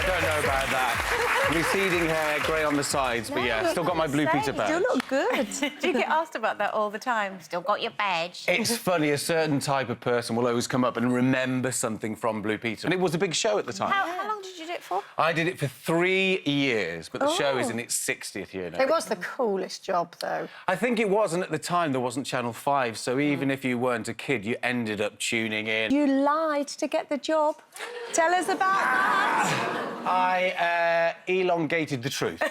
don't know about that. Receding hair, grey on the sides, but yeah, still got my Blue Peter badge. You look good. Do you get asked about that all the time? Still got your badge? It's funny, a certain type of person will always come up and remember something from Blue Peter. And it was a big show at the time. How long did you do it for? I did it for 3 years, but the show is in its 60th year now. It was the coolest job, though. I think it was, and at the time there wasn't Channel 5, so even if you weren't a kid, you ended up tuning in. You lied to get the job. Tell us about that. I elongated the truth.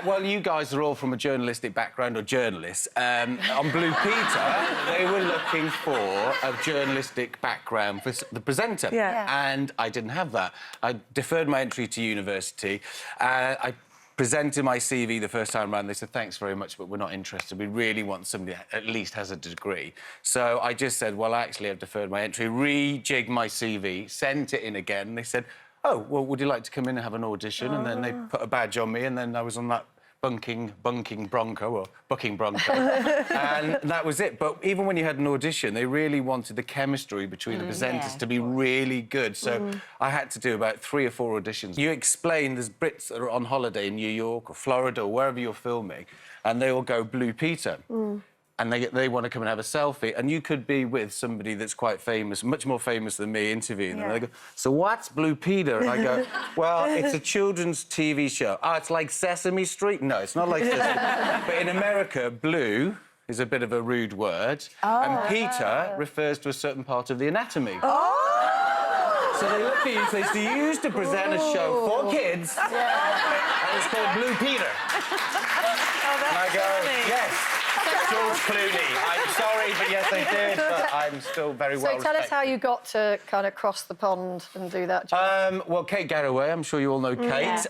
Well, you guys are all from a journalistic background, or journalists. On Blue Peter, they were looking for a journalistic background for the presenter. And I didn't have that. I deferred my entry to university. I presented my CV the first time around. They said, thanks very much, but we're not interested. We really want somebody that at least has a degree. So I just said, well, actually, I've deferred my entry, rejigged my CV, sent it in again. They said, oh, well, would you like to come in and have an audition? And then they put a badge on me, and then I was on that bucking Bronco, and that was it. But even when you had an audition, they really wanted the chemistry between the presenters to be really good. So I had to do about 3 or 4 auditions. You explain there's Brits that are on holiday in New York or Florida or wherever you're filming, and they all go Blue Peter. And they want to come and have a selfie, and you could be with somebody that's quite famous, much more famous than me, interviewing them. And they go, so what's Blue Peter? And I go, well, it's a children's TV show. Oh, it's like Sesame Street? No, it's not like Sesame. But in America, blue is a bit of a rude word, and Peter refers to a certain part of the anatomy. So they look at you and say, so you used to present a show for kids, and it's called Blue Peter. And I go, yes. George Clooney. I'm sorry, but yes, I did. But I'm still very well So tell us how you got to kind of cross the pond and do that job. Well, Kate Garraway, I'm sure you all know Kate.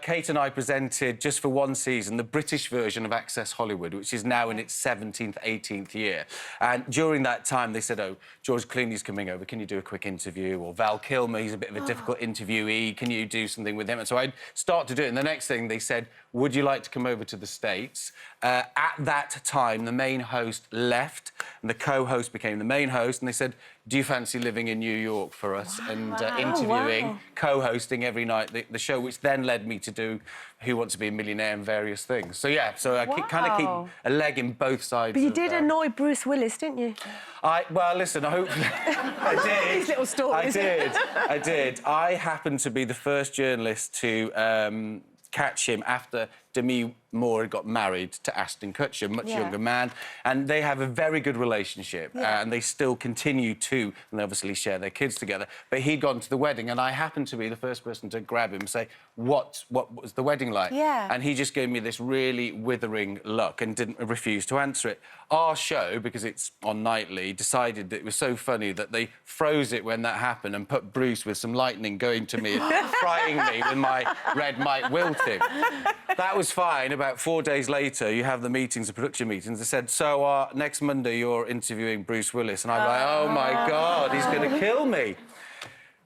Kate and I presented, just for 1 season, the British version of Access Hollywood, which is now in its 17th, 18th year. And during that time, they said, oh, George Clooney's coming over, can you do a quick interview? Or Val Kilmer, he's a bit of a difficult interviewee, can you do something with him? And so I'd start to do it. And the next thing, they said, would you like to come over to the States? At that time, the main host left, and the co-host became the main host, and they said, do you fancy living in New York for us? And interviewing, co-hosting every night the show, which then led me to do Who Wants to Be a Millionaire and various things. So, yeah, so I kind of keep a leg in both sides. But you did annoy Bruce Willis, didn't you? Well, listen, I hope... I did. These little stories. I did. I happened to be the first journalist to catch him after Demi Moore had got married to Ashton Kutcher, much younger man, and they have a very good relationship, and they still continue to, and they obviously share their kids together. But he'd gone to the wedding, and I happened to be the first person to grab him and say, what was the wedding like? And he just gave me this really withering look and didn't refuse to answer it. Our show, because it's on nightly, decided that it was so funny that they froze it when that happened and put Bruce with some lightning going to me and frightening me with my red mic wilting. That was fine. About 4 days later, you have the meetings, the production meetings. They said, so next Monday you're interviewing Bruce Willis. And I'm like, oh, my God, he's going to kill me.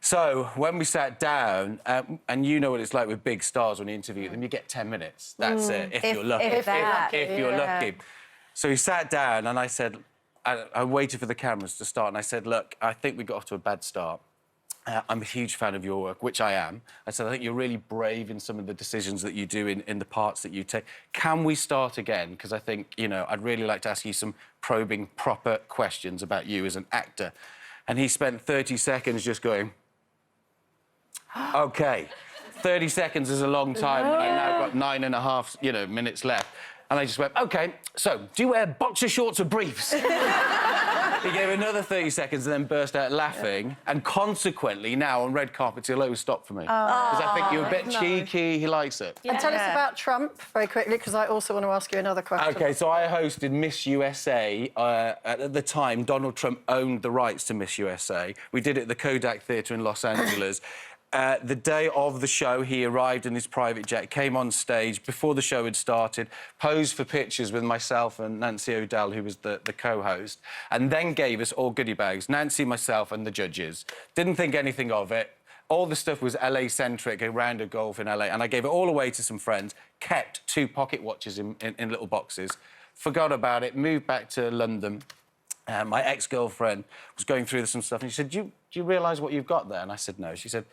So when we sat down, and you know what it's like with big stars when you interview them, you get 10 minutes. That's it, if you're lucky. If you're lucky. So he sat down, and I said, I waited for the cameras to start, and I said, look, I think we got off to a bad start. I'm a huge fan of your work, which I am. I said, I think you're really brave in some of the decisions that you do in the parts that you take. Can we start again? Because I think, you know, I'd really like to ask you some probing, proper questions about you as an actor. And he spent 30 seconds just going, OK. 30 seconds is a long time, and I've now got 9.5, minutes left. And I just went, OK, so, do you wear boxer shorts or briefs? He gave another 30 seconds and then burst out laughing. And consequently, now, on red carpets, he'll always stop for me. Because I think you're a bit cheeky, he likes it. And tell us about Trump, very quickly, because I also want to ask you another question. OK, so I hosted Miss USA. At the time, Donald Trump owned the rights to Miss USA. We did it at the Kodak Theatre in Los Angeles. The day of the show, he arrived in his private jet, came on stage before the show had started, posed for pictures with myself and Nancy O'Dell, who was the co-host, and then gave us all goodie bags, Nancy, myself and the judges. Didn't think anything of it. All the stuff was LA-centric, a round of golf in LA, and I gave it all away to some friends, kept 2 pocket watches in little boxes, forgot about it, moved back to London. My ex-girlfriend was going through some stuff, and she said, do you realise what you've got there? And I said, no. She said,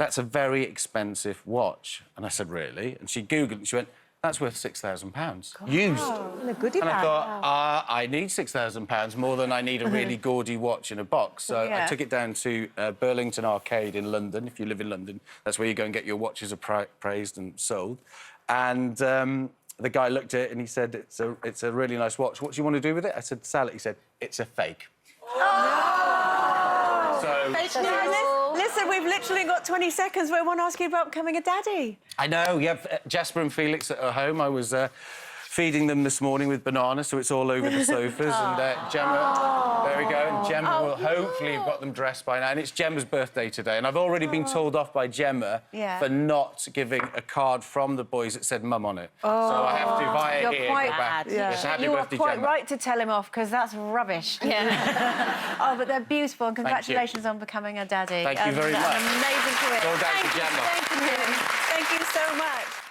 that's a very expensive watch. And I said, really? And she Googled it and she went, that's worth £6,000. Used. In a goodie And I bag. thought, I need £6,000 more than I need a really gaudy watch in a box. So I took it down to Burlington Arcade in London. If you live in London, that's where you go and get your watches appraised and sold. And the guy looked at it and he said, it's a really nice watch. What do you want to do with it? I said, sell it. He said, it's a fake. So... Fake news. Listen, we've literally got 20 seconds where I want to ask you about becoming a daddy. I know, yeah. Jasper and Felix at home, I was feeding them this morning with bananas, so it's all over the sofas. And Gemma, there we go. And Gemma will hopefully have got them dressed by now. And it's Gemma's birthday today. And I've already been told off by Gemma for not giving a card from the boys that said mum on it. So I have to, via You're here, quite go back. bad. Yes, happy You are birthday, quite Gemma. right to tell him off, because that's rubbish. Yeah. Oh, but they're beautiful, and congratulations on becoming a daddy. Thank you very much. An amazing career. It's all down to Gemma. Thank you so much.